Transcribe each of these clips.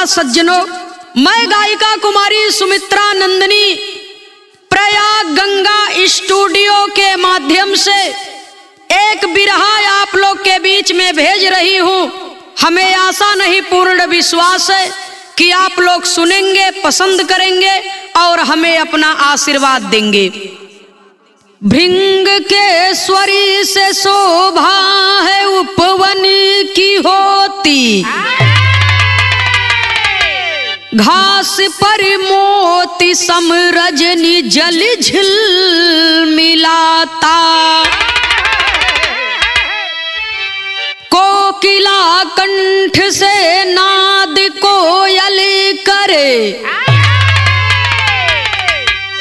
सज्जनों, मैं गायिका कुमारी सुमित्रा नंदिनी प्रयाग गंगा स्टूडियो के माध्यम से एक बिरहा आप लोग के बीच में भेज रही हूँ। हमें आशा नहीं पूर्ण विश्वास है कि आप लोग सुनेंगे, पसंद करेंगे और हमें अपना आशीर्वाद देंगे। भृंग केश्वरी से शोभा है उपवन की होती, घास पर मोती सम रजनी जल झिल मिलाता, कोकिला कंठ से नाद कोयल करे,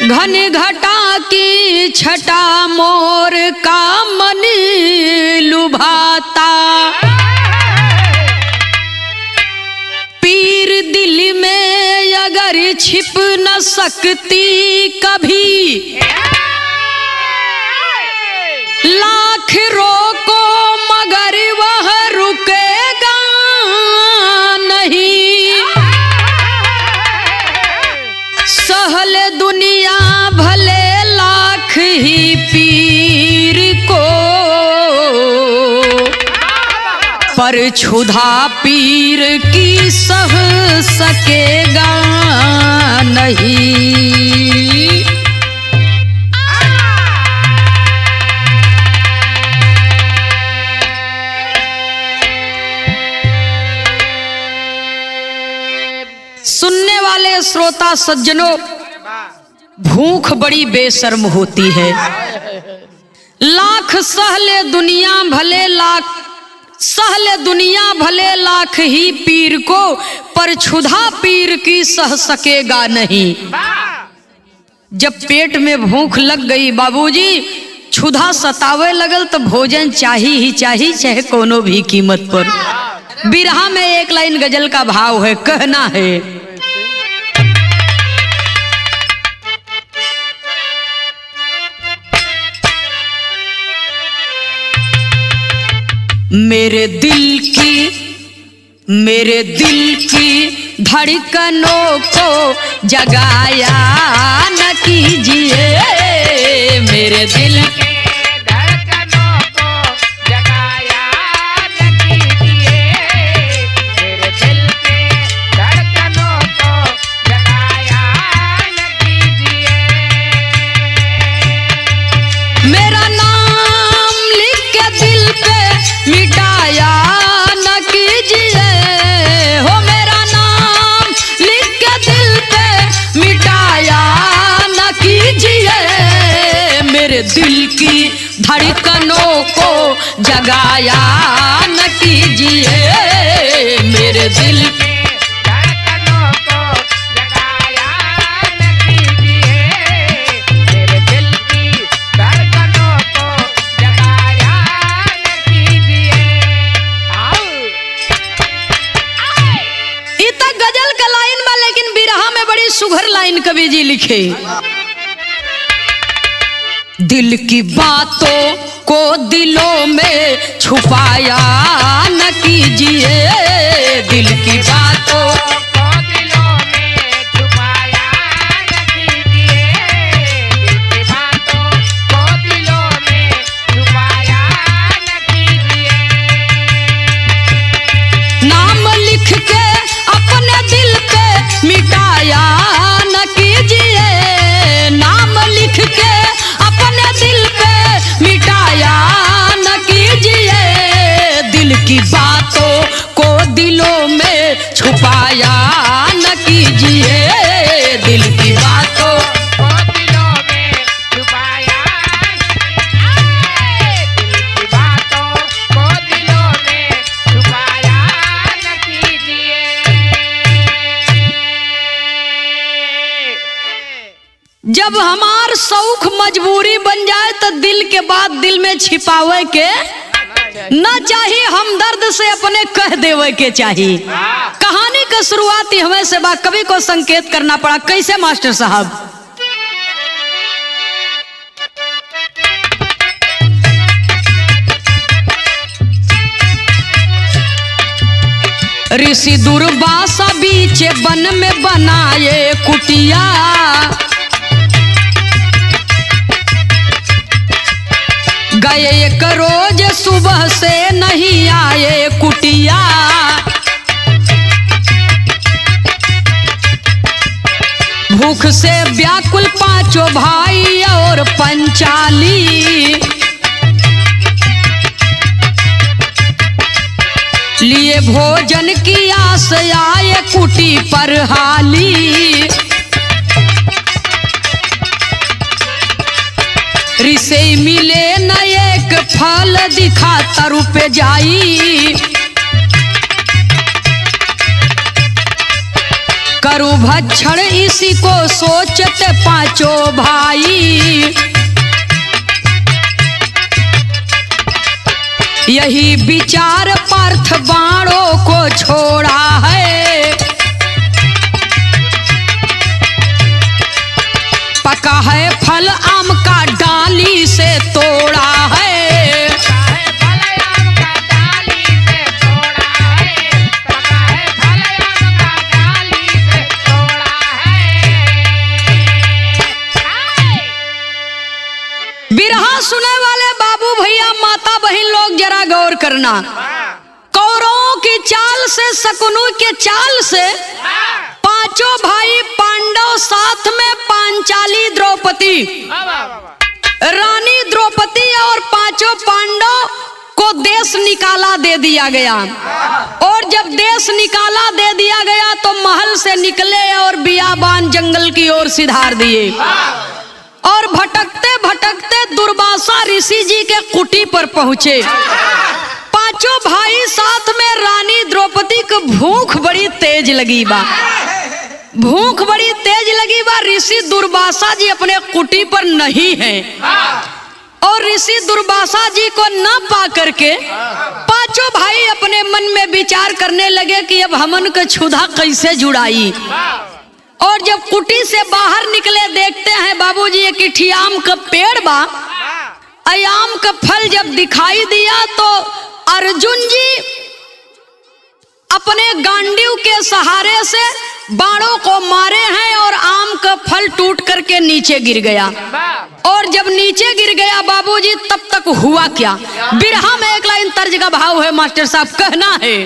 घन घटा की छटा मोर का मन लुभाता, पीर दिल में अगर छिप न सकती कभी, लाख रोको मगर वह रुकेगा नहीं, सहल दुनिया भले लाख ही पीर को, पर क्षुधा पीर की सह सकेगा नहीं। सुनने वाले श्रोता सज्जनों, भूख बड़ी बेशर्म होती है। लाख सहले दुनिया भले लाख, सहले दुनिया भले लाख ही पीर को, पर क्षुधा पीर की सह सकेगा नहीं। जब पेट में भूख लग गई बाबूजी, क्षुधा सतावे लगल तो भोजन चाहिए ही चाहिए, चाहे कोनो भी कीमत पर। बिरहा में एक लाइन गजल का भाव है, कहना है, मेरे दिल की धड़कनों को जगाया न कीजिए, मेरे दिल की धड़कनों को जगाया न कीजिए, मेरे दिल की धड़कनों को जगाया न कीजिए, मेरा नाम लिख के दिल पे मिटाया न कीजिए, हो मेरा नाम लिख के दिल पे मिटाया न कीजिए, मेरे दिल की धड़कनों को जगाया न कीजिए, मेरे दिल की धड़कनों को जगाया न कीजिए, मेरे दिल की धड़कनों को जगाया न कीजिए। इतना गजल का लाइन में, लेकिन बिरहा में बड़ी सुघर लाइन कवि जी लिखे, दिल की बातों को दिलों में छुपाया न कीजिए, दिल की बातों को दिलों में छुपाया न कीजिए, दिल की बातों को दिलों में छुपाया न कीजिए, नाम लिख के अपने दिल पे मिटाया न कीजिए, नाम लिख के अपने दिल पे मिटाया न कीजिए, दिल की बातों को दिलों में छुपाया न कीजिए, दिल की बातों को दिलों में छुपाया, दिल की बातों को दिलों में छुपाया न कीजिए। जब हमार शौक मजबूरी बन जाए तो दिल के बाद दिल में छिपावे के न चाहिए, हमदर्द से अपने कह देवे के चाहिए। कहानी का शुरुआत ही हमें से बा, कवि को संकेत करना पड़ा। कैसे मास्टर साहब? ऋषि दुर्वासा बीच वन में बनाए कुटिया। गए एक रोज सुबह से नहीं आए कुटिया। भूख से व्याकुल पांचों भाई और पंचाली। लिए भोजन की आस आए कुटी पर हाली। ऋषि मिले न एक फल दिखा तरु पे जाई। करु भक्षण इसी को सोचते पांचों भाई। यही विचार पार्थ बाणों को छोड़ा है। पका है फल आम का डाली से तोड़ा है। बिरहा सुने वाले बाबू भैया माता बहन लोग जरा गौर करना। कौरवों की चाल से शकुनी के चाल से पांचों भाई पांडव साथ में पांचाली द्रौपदी रानी द्रौपदी और पांचों पांडव को देश निकाला दे दिया गया। और जब देश निकाला दे दिया गया तो महल से निकले और बियाबान जंगल की ओर सिधार दिए। और भटकते भटकते दुर्वासा ऋषि जी के कुटी पर पहुंचे। पांचों भाई साथ में रानी द्रौपदी को भूख बड़ी तेज लगी बा। भूख बड़ी तेज लगी बा। ऋषि दुर्वासा जी अपने कुटी पर नहीं हैं। और ऋषि दुर्वासा जी को न पा करके पांचों भाई अपने मन में विचार करने लगे कि अब हमन को क्षुधा कैसे जुड़ाई। और जब कुटी से बाहर निकले देखते हैं बाबूजी एक आम का पेड़ बा। आम का फल जब दिखाई दिया तो अर्जुन जी अपने गांडीव के सहारे से बाणों को मारे हैं और आम का फल टूट करके नीचे गिर गया। और जब नीचे गिर गया बाबूजी तब तक हुआ क्या। बिरहा में एक लाइन तर्ज का भाव है मास्टर साहब, कहना है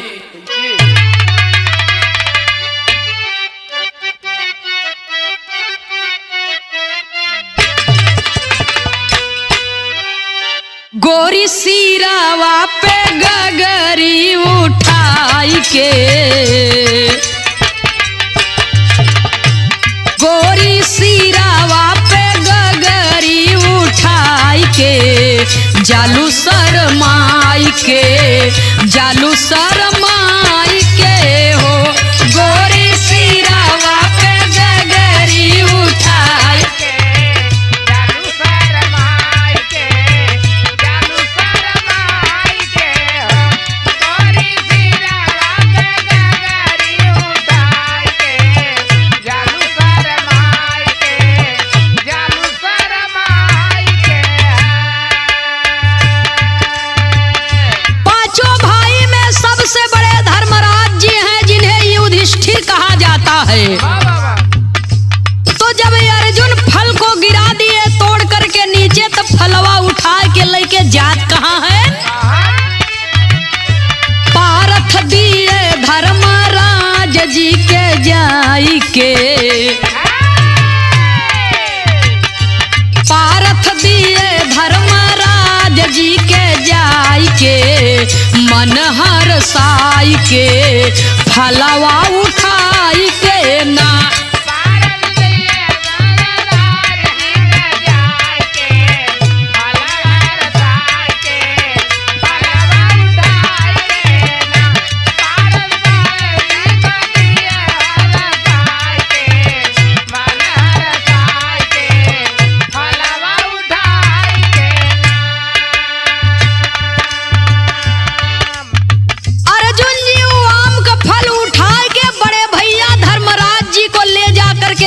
गोरी सिरावा पे गगरी उठाई के। गोरी सिरावा पे गगरी उठाई के। जालू शरमाई के, जालू शरमाई के हो। गोरी सिरावा पे गगरी उठाई के। तो जब अर्जुन फल को गिरा दिए तोड़ करके नीचे तो फलवा उठा के लेके जात कहाँ है। पारथ दिए धर्मराज जी के जाई के। पारथ दिए धर्मराज जी के जाई के। मन हर साई के फलवा उठाई के ना।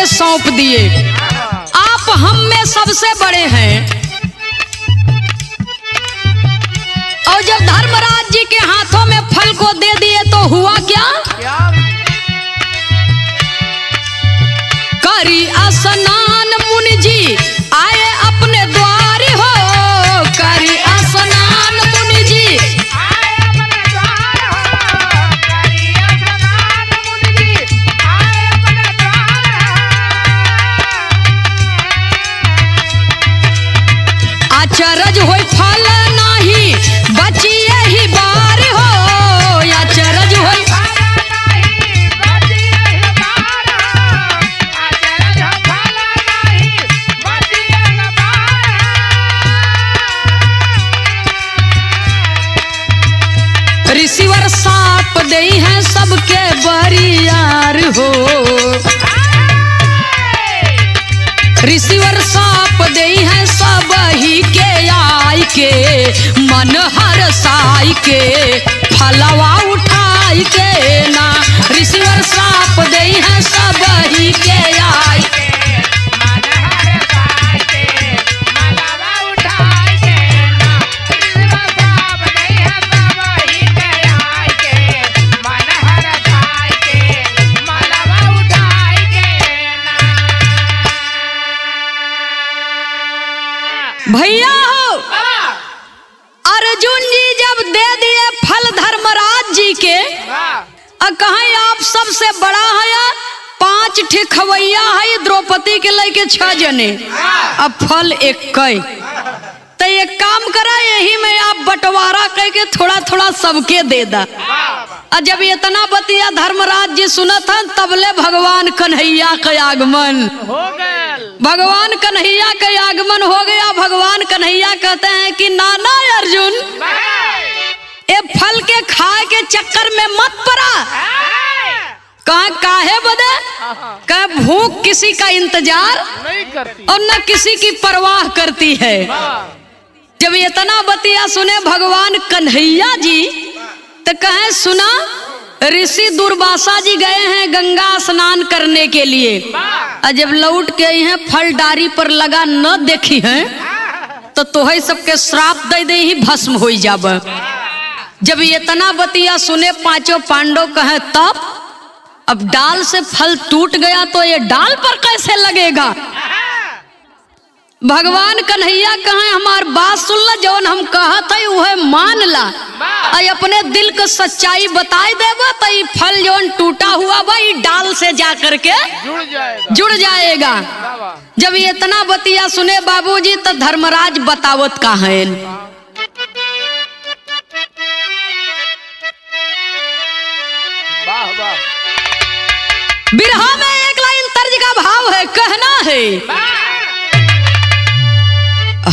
सौंप दिए। आप हम में सबसे बड़े हैं। और जब धर्मराज धर्मराज जी के हाथों में फल को दे दिए तो हुआ क्या? करी स्नान मुनि जी आए अपने द्वार हो, करी स्नान मुनि जी आए अपने द्वार हो, करी स्नान मुनि जी आए अपने द्वार। अचरज होई फल नाही बचिए ही बार हो, अचरज होई ऋषिवर साप दे हैं सबके बरियार हो, ऋषिवर साप दे हैं सब ही के आई के मन हर साई के फलवा उठाई के ना, ऋषिवर साप दे हैं सब ही के आई भैया हो। अर्जुन जी जब दे दिए फल धर्मराज जी के, कहें आप सबसे बड़ा है, 5 ठे खवैया है, द्रौपदी के लेके 6 जने, अब फल एक कई, तो एक काम करा यही में आप बंटवारा करके थोड़ा थोड़ा सबके दे दा। और जब इतना बतिया धर्मराज जी सुना था तबले भगवान कन्हैया का आगमन हो गया, भगवान कन्हैया का आगमन हो गया। भगवान कन्हैया कहते हैं कि नाना अर्जुन ये फल के खाए के चक्कर में मत पड़ा, कहा काहे बदे, कहा भूख किसी का इंतजार नहीं करती और न किसी की परवाह करती है। जब इतना बतिया सुने भगवान कन्हैया जी तो कहे सुना ऋषि दुर्वासा जी गए हैं गंगा स्नान करने के लिए, और जब लौट के आई हैं फल डारी पर लगा न देखी हैं तो तोहे सबके श्राप दे दे ही भस्म हो जाब। जब इतना बतिया सुने 5 पांडव कहे तब अब डाल से फल टूट गया तो ये डाल पर कैसे लगेगा। भगवान कन्हैया कहे हमार बात सुन ला, जौन हम कहत है वह मान ला, और अपने दिल को सच्चाई बताई देगा तो ये फल जौन टूटा हुआ भाई डाल से जा करके जुड़ जाएगा। जब इतना बतिया सुने बाबूजी तो धर्मराज बतावत का है। बिरहा में एक लाइन तर्ज का भाव है, कहना है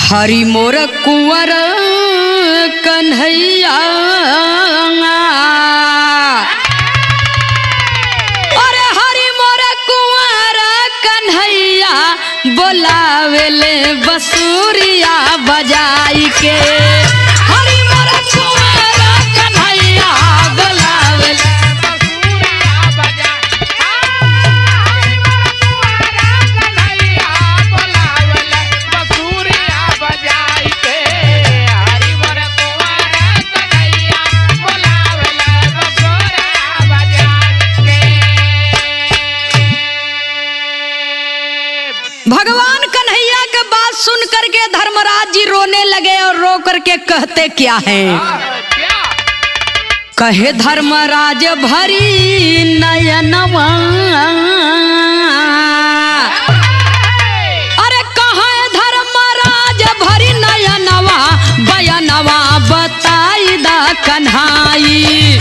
हरि मोर कुंवर कन्हैया, अरे हरि मोर कुंवर कन्हैया बोलावेले बसुरिया बजाई के, हरि मोर कुंवर कन्हैया बोलावेले भगवान कन्हैया के बात सुन करके धर्मराज जी रोने लगे और रो करके कहते क्या है, कहे धर्मराज भरी नयनवा, अरे कहे धर्मराज भरी नयनवा बयनवा बताई दा कन्हाई,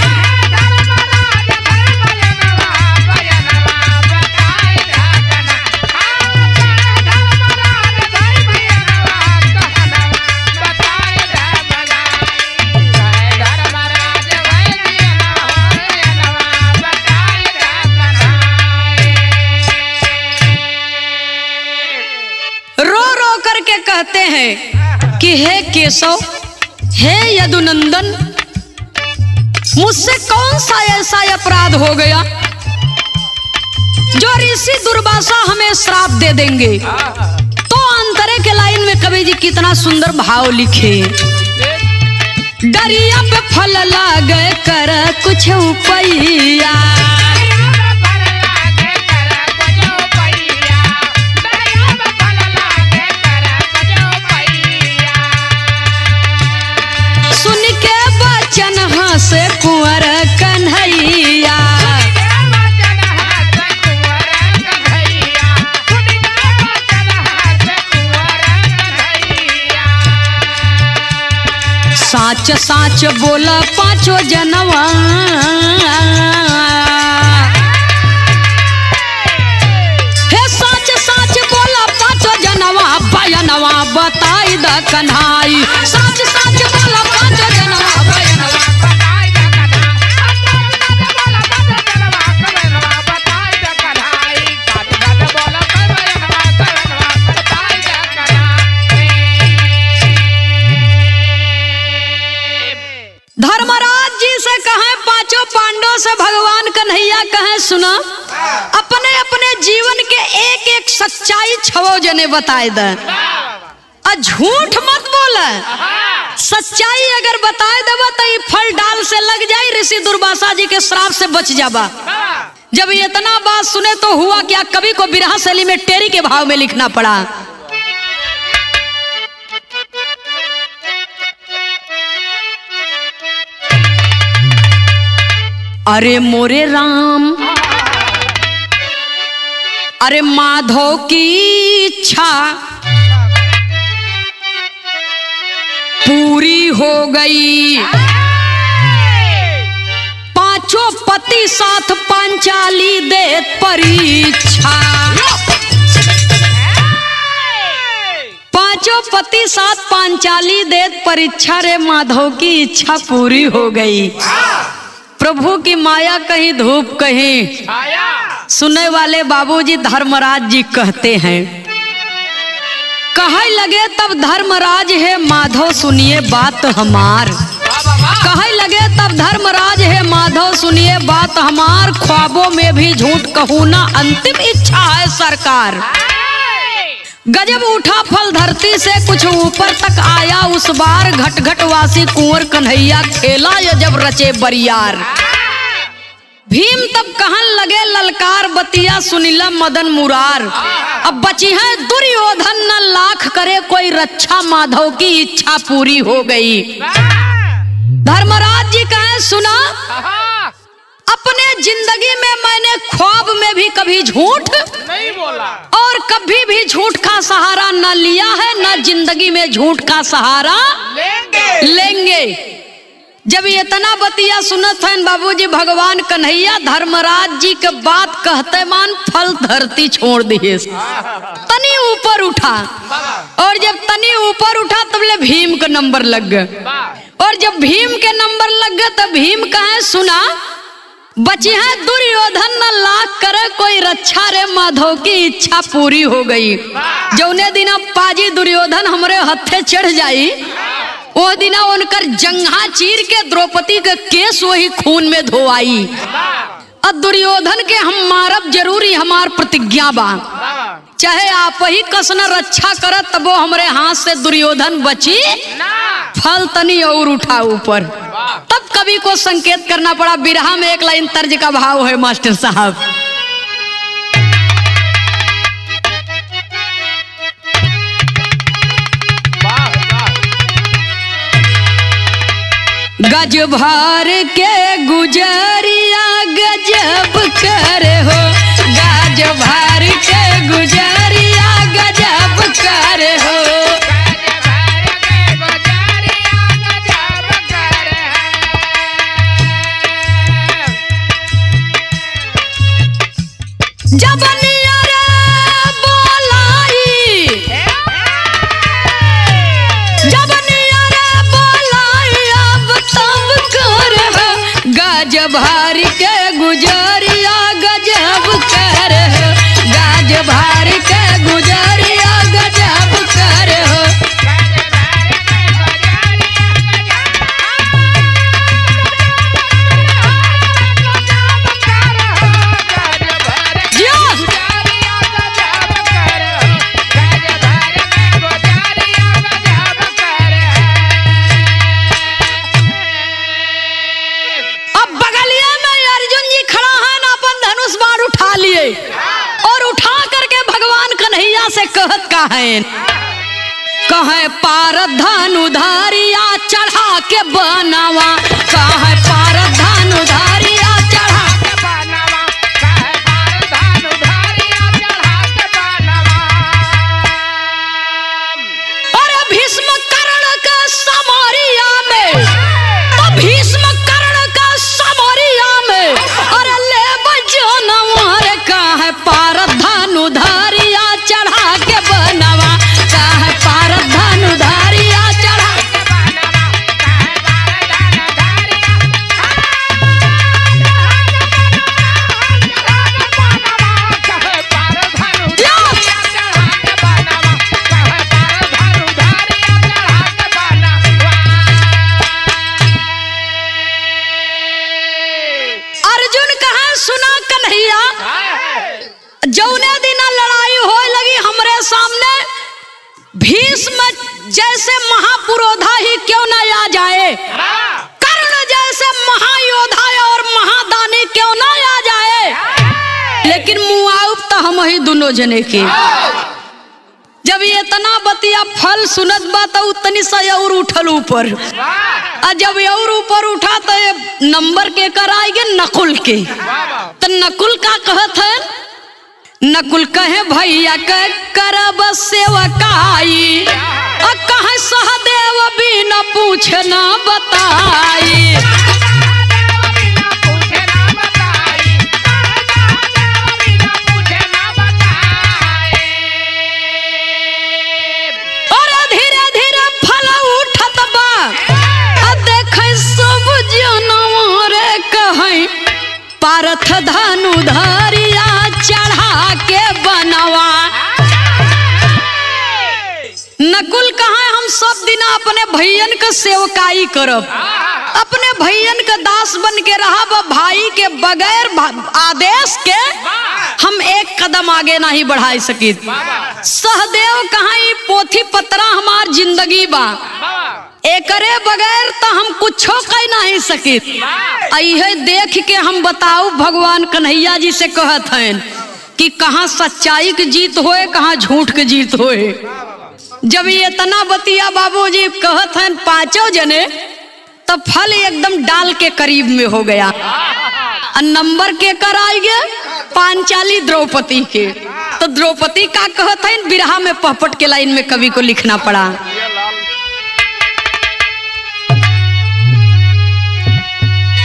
कहते हैं कि हे केशव, हे यदुनंदन, मुझसे कौन सा ऐसा अपराध हो गया जो ऋषि दुर्वासा हमें श्राप दे देंगे। तो अंतरे के लाइन में कवि जी कितना सुंदर भाव लिखे, डरिया पे फल लागे कर कुछ उपैया। सुन के बचन हंसे कुंवर कन्हैया। साच साच बोला पांचों जनवा, हे साच साच बोला पांचों जनवा, बयनवा बताई द कन्हाई। साच साच बोला पांचों जनवा, बयनवा धर्मराज जी से कहें, पांचों पांडवों से भगवान कन्हैया कहें, सुना अपने अपने जीवन के एक एक सच्चाई छवो जने बताए दे, झूठ मत बोले। सच्चाई अगर बताए देवा तो ये फल डाल से लग जाए, ऋषि दुर्वासा जी के श्राप से बच जाबा। जब ये इतना बात सुने तो हुआ क्या, कवि को बिरहा शैली में टेरी के भाव में लिखना पड़ा। अरे मोरे राम, अरे माधव की इच्छा पूरी हो गई। पांचों पति साथ पांचाली देत परीक्षा। पांचों पति साथ पांचाली देत परीक्षा, रे माधव की इच्छा पूरी हो गई। प्रभु की माया कहीं धूप कहीं छाया। सुनने वाले बाबूजी धर्मराज जी कहते हैं, कहे लगे तब धर्मराज है माधव सुनिए बात हमार। कहे लगे तब धर्मराज है माधव सुनिए बात हमार। ख्वाबों में भी झूठ कहूँ ना, अंतिम इच्छा है सरकार। गजब उठा फल धरती से कुछ ऊपर तक आया उस बार। घट घट वासी कुंवर कन्हैया खेला ये जब रचे बरियार। भीम तब कहन लगे ललकार बतिया सुनिला मदन मुरार। अब बची है दुर्योधन न लाख करे कोई रक्षा, माधव की इच्छा पूरी हो गई। धर्मराज जी कहे, सुना अपने जिंदगी में मैंने ख्वाब में भी कभी झूठ नहीं बोला और कभी भी झूठ का सहारा न लिया है, न जिंदगी में झूठ का सहारा लेंगे। जब इतना बतिया सुनत है बाबूजी भगवान कन्हैया, धर्मराज जी के बात कहते मान फल धरती छोड़ दिए, तनी ऊपर उठा। और जब तनी ऊपर उठा तब ले भीम का नंबर लग गए। और जब भीम के नंबर लग गए तब भीम कहे, सुना बची है दुर्योधन न लाख करे कोई रक्षा, रे माधव की इच्छा पूरी हो गई। जौने दिना पाजी दुर्योधन हमरे हथे चढ़ जाई, वो दिना उनकर जंघा चीर के द्रौपदी के केस वही खून में धोआई। अब दुर्योधन के हम मारब जरूरी, हमार प्रतिज्ञा बा। चाहे आप ही कसना रक्षा करत तब वो हमरे हाथ से दुर्योधन बची। फल तनी और उठा ऊपर। तब कवि को संकेत करना पड़ा। बिरहा में एक लाइन तर्ज का भाव है मास्टर साहब, गज भर के गुजरिया गजब करे हो। गज भर के गुजरिया गजब करे हो। जब नियरे बोलाई, जब नियरे बोलाई अब तब करे हो। गज भर के गुजरिया गजब करे हो। गज भर के है कहे पार धनु धारिया चढ़ा के बनवा कहे पार धनु धारिया चढ़ा के बनवा कहे पार धनु धारिया चढ़ा के बनवा। अरे भीष्म कर्ण का समरिया में तो भीष्म कर्ण का समरिया में अरे ले बजनवा रे कहे पार धनु धारिया चढ़ा के बनवा कहे पार धनु धारिया चढ़ा अर्जुन कहा सुना कन्हैया जौने दिना लड़ाई हो लगी हमरे सामने भीष्म जैसे महापुरोधा ही क्यों ना आ जाए कर्ण जैसे महायोधा और महादानी क्यों ना आ जाए लेकिन मुआवब तो हम ही दोनों जने के जब ये इतना बतिया फल सुनत बा तो उतनी सा और उठल ऊपर और जब और ऊपर उठा तो ये नंबर के कराएंगे नकुल के तो नकुल का कहत है नकुल कहे भैया के करब सेवकाई और कहे सहदेव बिना पूछे ना बताई और धीरे धीरे फल उठत बा और देखे सब जनवर कहे पारथ धनु धारिया चढ़ा के बनवा। नकुल कहा हम सब दिन अपने भैयन के सेवकाई करब अपने भैयन के दास बन के रहब भाई के बगैर आदेश के हम एक कदम आगे नहीं बढ़ा सकी। सहदेव कहा पोथी पत्रा हमार जिंदगी बा एकरे बगैर तो हम कुछो कह नहीं सकी। अहे देख के हम बताऊ भगवान कन्हैया जी से कहत हैं कि कहाँ सच्चाई की जीत होए कहाँ झूठ की जीत होए। जब ये इतना बतिया बाबूजी कहत हैं पांचों जने तो फल एकदम डाल के करीब में हो गया। नंबर के कराएंगे पांचाली द्रौपदी के तो द्रौपदी का कहत हैं बिरहा में पहपट के लाइन में कवि को लिखना पड़ा।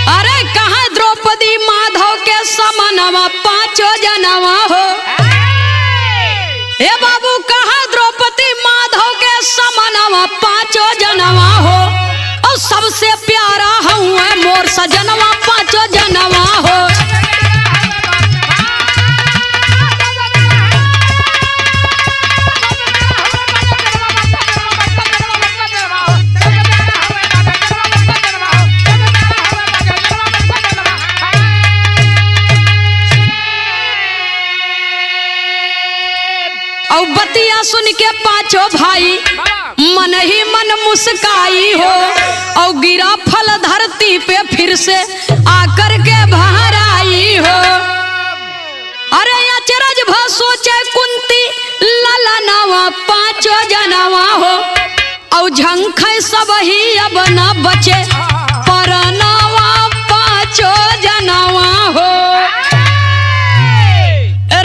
अरे कहाँ द्रौपदी माधव के समनवा पांचों जनवा हो हे बाबू कहाँ द्रौपदी माधव के समनवा पांचों जनवा हो और सबसे प्यारा हूँ मोर सजनवा पांचों जनवा हो। और बतिया सुन के पांचों भाई मन ही मन मुस्काई हो और गिरा फल धरती पे फिर से आकर के बाहर आई हो। अरे अचरज भ सोचे कुंती ललनवा पांचों जनवा हो और झंखे सब ही अब न बचे परनवा पांचों जनवा हो।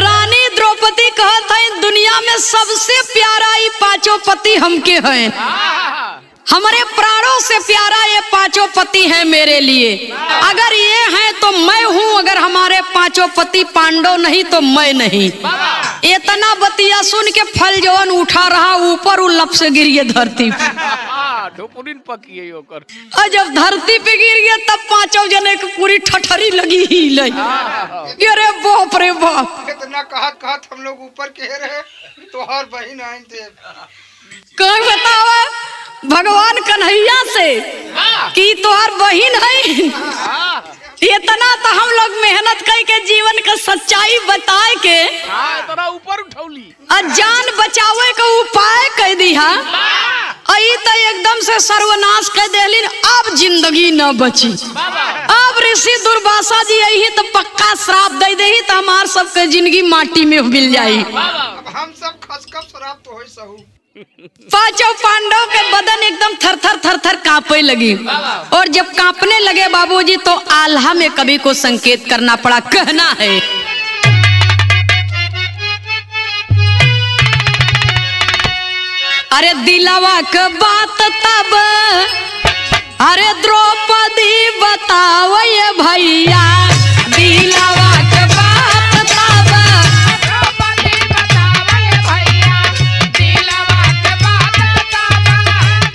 रानी द्रौपदी कहत है दुनिया में सबसे प्यारा ये पांचों पति हमके हैं हमारे प्राणों से प्यारा ये पांचों पति हैं मेरे लिए। अगर ये हैं तो मैं हूँ अगर हमारे पांचों पति पांडव नहीं तो मैं नहीं। इतना बतिया सुन के फल जवन उठा रहा ऊपर उलप से गिर गया धरती पे। और जब धरती पे गिर गया तब पांचों जने की पूरी ठठरी लगी ही लगी। अरे बाप रे बाप इतना कहत हम लोग ऊपर कह रहे तोहर बहन आइन थे कौन बतावा भगवान कन्हैया से कि तोहर बहन है। इतना तो हम लोग मेहनत करके जीवन का सच्चाई बताए के ऊपर उठौली जान बचावे का उपाय कह दिया तो एकदम से सर्वनाश कर देलिन। अब जिंदगी न बची अब ऋषि दुर्वासा जी यही तो पक्का श्राप दे दे तो हमार सबके जिंदगी माटी में मिल जाई। हम सब खसखस शराब तो होई सहू। पांचों पांडव के बदन एकदम थर थर कांपने लगी और जब कांपने लगे बाबूजी तो आल्हा में कवि को संकेत करना पड़ा। कहना है अरे दिलावा के बात तब अरे द्रौपदी बताओ ये भैया दिलावा के बात तब द्रौपदी बताओ ये भैया दिलवा के बात तब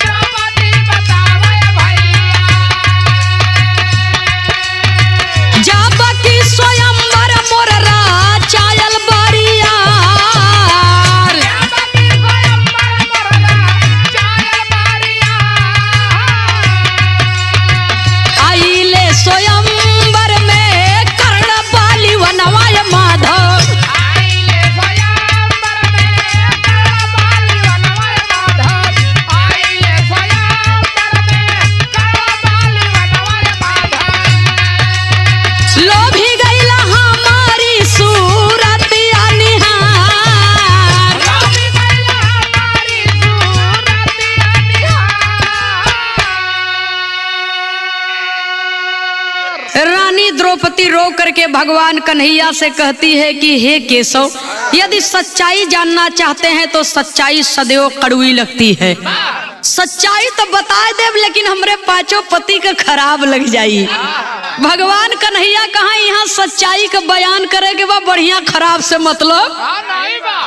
द्रौपदी बताओ ये भैया। जब की स्वयंवर मोररा चायल बरिया स्वयंवर में कर्ण बाली वनवाय माधव आइले स्वयंवर में कर्ण बाली वनवाय माधव आइले स्वयंवर में कर्ण बाली वनवाय माधव। लोभी गईला हमारी सूरत निहार लोभी गईला हमारी सूरत निहार। रानी द्रौपदी रो करके भगवान कन्हैया से कहती है कि हे केशव यदि सच्चाई जानना चाहते हैं तो सच्चाई सदैव कड़वी लगती है। सच्चाई तो बता दे लेकिन हमरे पांचों पति का खराब लग जाई। भगवान कन्हैया कहाँ यहाँ सच्चाई का बयान करे के बा बढ़िया खराब से मतलब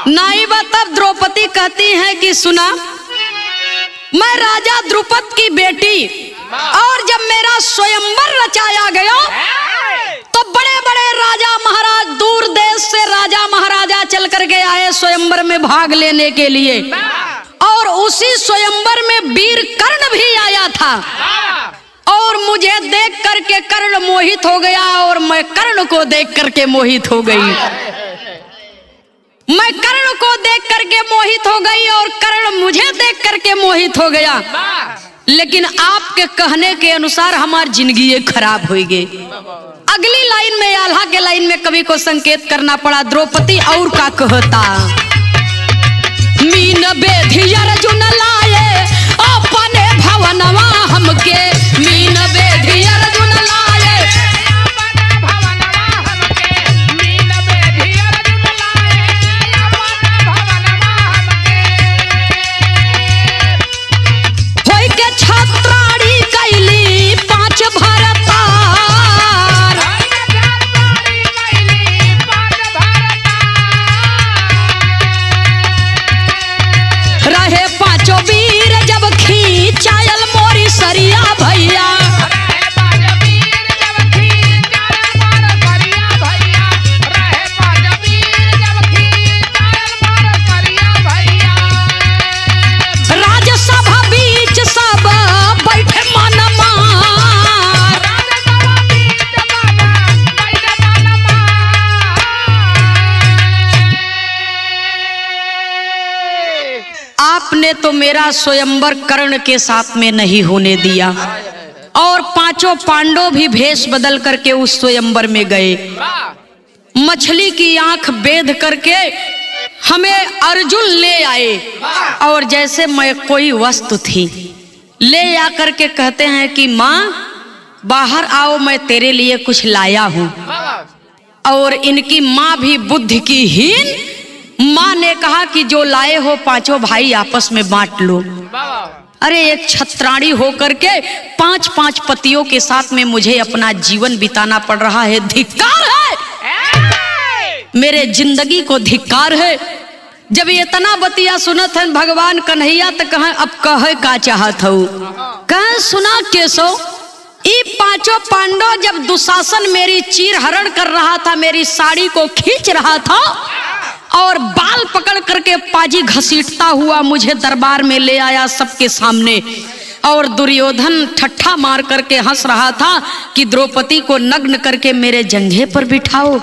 नहीं बा। तब द्रौपदी कहती है कि सुना मैं राजा द्रुपद की बेटी और जब मेरा स्वयंवर रचाया गया तो बड़े बड़े राजा महाराज दूर देश से राजा महाराजा चल करके आए स्वयंवर में भाग लेने के लिए और उसी स्वयंवर में वीर कर्ण भी आया था और मुझे देख करके कर्ण मोहित हो गया और मैं कर्ण को देख करके मोहित हो गई। मैं कर्ण को देख करके मोहित हो गई और कर्ण मुझे देख करके मोहित हो गया। लेकिन आपके कहने के अनुसार हमारी जिंदगी खराब हो गई। अगली लाइन में आल्हा के लाइन में कवि को संकेत करना पड़ा। द्रौपदी और का कहता मीन बेधी अर्जुन लाए अपने भवनवा हमके मीन बेधी अर्जुन लाए अपने भवनवा हमके मीन बेधी अर्जुन लाए अपने भवनवा हमके। होई के छत्राड़ी कैली पांच भरतार रहे पांचों वीर जब खींचायल मोरी सरिया भैया राज्यसभा बीच सब बैठे मन मार आपने तो मेरा स्वयंवर कर्ण के साथ में नहीं होने दिया और पांचों पांडव भी भेष बदल करके उस स्वयंवर में गए। मछली की आंख बेध करके हमें अर्जुन ले आए और जैसे मैं कोई वस्तु थी ले आकर के कहते हैं कि माँ बाहर आओ मैं तेरे लिए कुछ लाया हूँ। और इनकी माँ भी बुद्धि की हीन माँ ने कहा कि जो लाए हो पांचों भाई आपस में बांट लो। अरे एक छत्राणी होकर के पांच पांच पतियों के साथ में मुझे अपना जीवन बिताना पड़ रहा है। धिक्कार है, मेरे जिंदगी को धिक्कार है। जब ये इतना बतिया सुनत है भगवान कन्हैया तो कहा अब कहे का चाहत हो। कहे सुना केशव ये पांचों पांडव जब दुशासन मेरी चीर हरण कर रहा था मेरी साड़ी को खींच रहा था और बाल पकड़ करके पाजी घसीटता हुआ मुझे दरबार में ले आया सबके सामने और दुर्योधन ठट्ठा मार करके हंस रहा था कि द्रौपदी को नग्न करके मेरे जंघे पर बिठाओ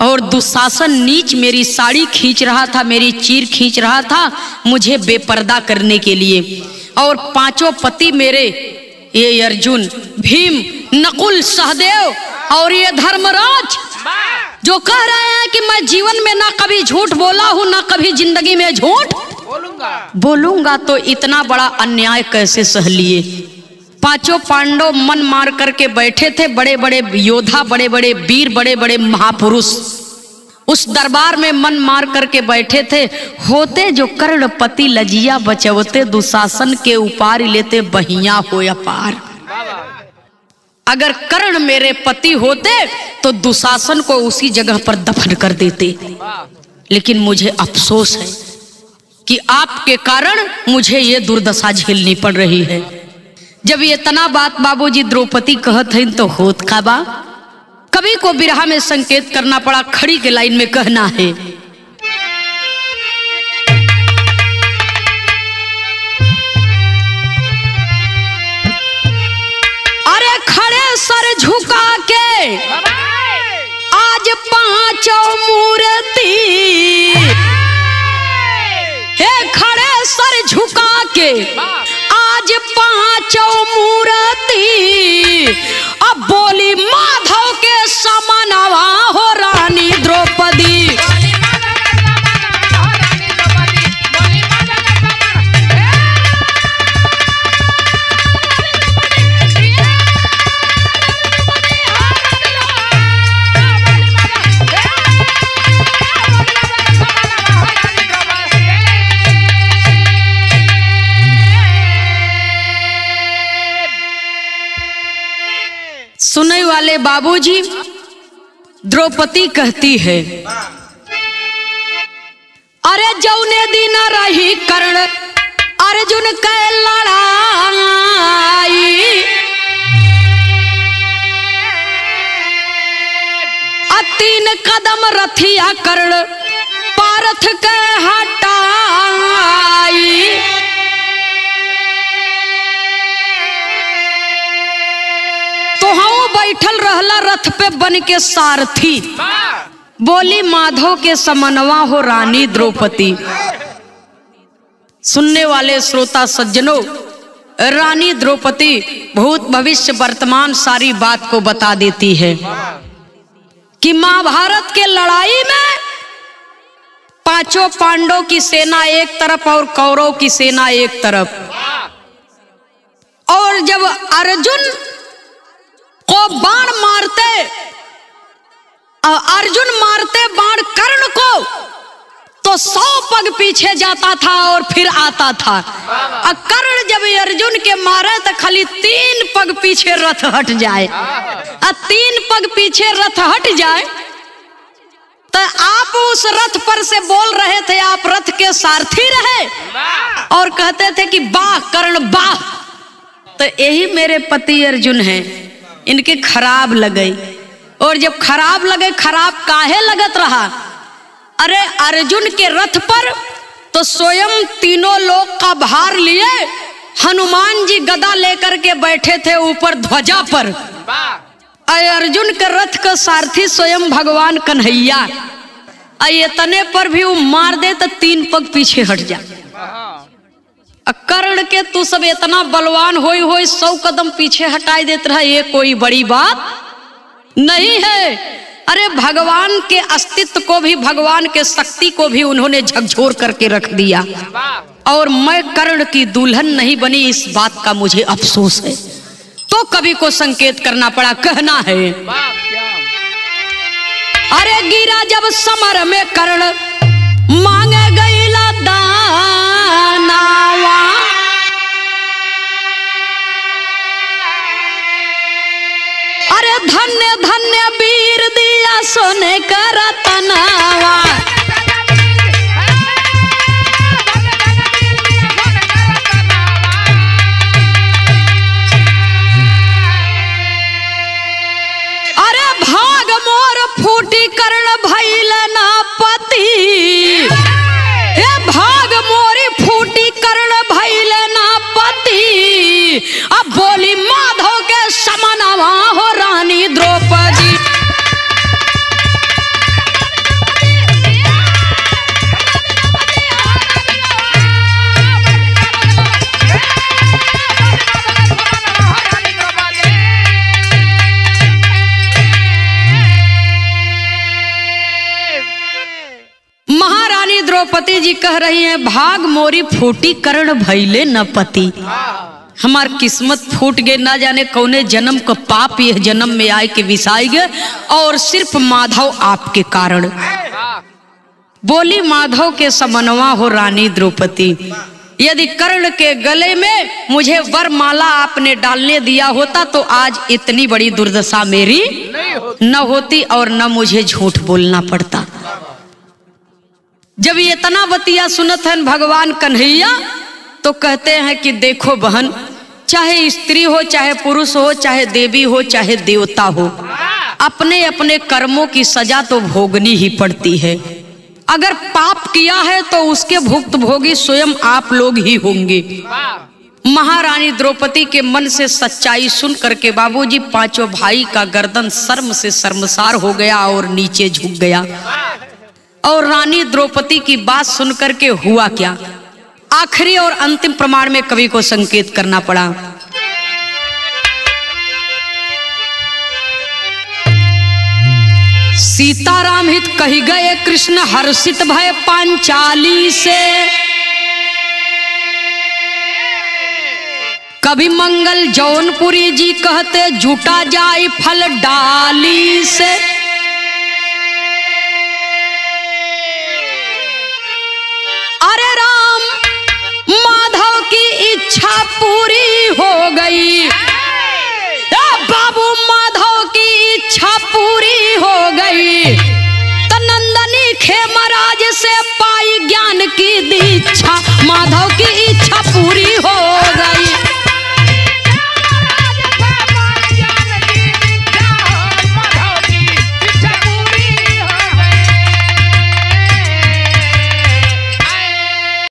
और दुशासन नीच मेरी साड़ी खींच रहा था मेरी चीर खींच रहा था मुझे बेपर्दा करने के लिए और पांचों पति मेरे ये अर्जुन, भीम, नकुल, सहदेव और ये धर्मराज जो कह रहे हैं कि मैं जीवन में ना कभी झूठ बोला हूं ना कभी जिंदगी में झूठ बोलूंगा, तो इतना बड़ा अन्याय कैसे सह लिए। पांचों पांडव मन मार करके बैठे थे, बड़े बड़े योद्धा, बड़े बड़े वीर, बड़े बड़े महापुरुष उस दरबार में मन मार करके बैठे थे। होते जो कर्णपति लजिया बचवते, दुशासन के उपार लेते बहिया हो अपार। अगर कर्ण मेरे पति होते तो दुशासन को उसी जगह पर दफन कर देते, लेकिन मुझे अफसोस है कि आपके कारण मुझे ये दुर्दशा झेलनी पड़ रही है। जब ये तना बात बाबूजी द्रौपदी कहत हैं तो होत का बा, कवि को बिरहा में संकेत करना पड़ा, खड़ी के लाइन में कहना है, अरे खड़े सर झुका के आज पांचों मूर्ति, हे खड़े सर झुका के आज पांचों मूर्ति, अब बोली माधव के समनवा हो रानी द्रौपदी। सुनने वाले बाबूजी, द्रौपदी कहती है, अरे जौने दिन रही कर्ण अर्जुन के लड़ाई, तीन कदम रथिया कर्ण पारथ के हटाई, बैठल रहला रथ पे बन के सारथी, बोली माधव के समनवा हो रानी द्रौपदी। सुनने वाले श्रोता सज्जनों, रानी द्रौपदी भूत भविष्य वर्तमान सारी बात को बता देती है कि महाभारत के लड़ाई में पांचों पांडवों की सेना एक तरफ और कौरव की सेना एक तरफ, और जब अर्जुन को बाण मारते, अर्जुन मारते बाण कर्ण को तो 100 पग पीछे जाता था और फिर आता था, और कर्ण जब अर्जुन के मारे तो खाली 3 पग पीछे रथ हट जाए, और 3 पग पीछे रथ हट जाए तो आप उस रथ पर से बोल रहे थे, आप रथ के सारथी रहे और कहते थे कि वाह कर्ण वाह। तो यही मेरे पति अर्जुन हैं, इनके खराब लगे, और जब खराब लगे, खराब काहे लगत रहा, अरे अर्जुन के रथ पर तो स्वयं तीनों लोग का भार लिए हनुमान जी गदा लेकर के बैठे थे ऊपर ध्वजा पर, अर्जुन के रथ का सारथी स्वयं भगवान कन्हैया, ये तने पर भी वो मार दे तो 3 पग पीछे हट जा। कर्ण के तू सब इतना बलवान होई 100 कदम पीछे हटाई देते रहा, ये कोई बड़ी बात नहीं है। अरे भगवान के अस्तित्व को भी, भगवान के शक्ति को भी उन्होंने झकझोर करके रख दिया, और मैं कर्ण की दुल्हन नहीं बनी, इस बात का मुझे अफसोस है। तो कवि को संकेत करना पड़ा, कहना है, अरे गिरा जब समर में कर्ण मांगे गईला दानावा, अरे धन्य धन्य वीर दिया सोने का रतनावा, अरे भाग मोर फूटी कर्ण भइल ना पति, हे भाग मोरी फूटी कर्ण भइल ना पति, अब बोली माधव के समनवा हो रानी द्रौपदी। जी कह रही हैं, भाग मोरी फूटी कर्ण भैले न पति। हमार किस्मत फूट गए, ना जाने कौने जन्म का पाप यह जन्म में आए के विसाई गए, और सिर्फ माधव आपके कारण। बोली माधव के समनवा हो रानी द्रौपदी, यदि कर्ण के गले में मुझे वरमाला आपने डालने दिया होता तो आज इतनी बड़ी दुर्दशा मेरी न होती और न मुझे झूठ बोलना पड़ता। जब ये इतना बतिया सुनत हैं भगवान कन्हैया तो कहते हैं कि देखो बहन, चाहे स्त्री हो, चाहे पुरुष हो, चाहे देवी हो, चाहे देवता हो, अपने अपने कर्मों की सजा तो भोगनी ही पड़ती है। अगर पाप किया है तो उसके भुक्तभोगी स्वयं आप लोग ही होंगे। महारानी द्रौपदी के मन से सच्चाई सुन करके बाबूजी पांचों भाई का गर्दन शर्म से शर्मसार हो गया और नीचे झुक गया। और रानी द्रौपदी की बात सुन करके हुआ क्या, आखिरी और अंतिम प्रमाण में कवि को संकेत करना पड़ा। सीताराम हित कही गए कृष्ण हर्षित भय पांचाली से, कभी मंगल जौनपुरी जी कहते जुटा जाए फल डाली से। अरे राम माधव की इच्छा पूरी हो गई,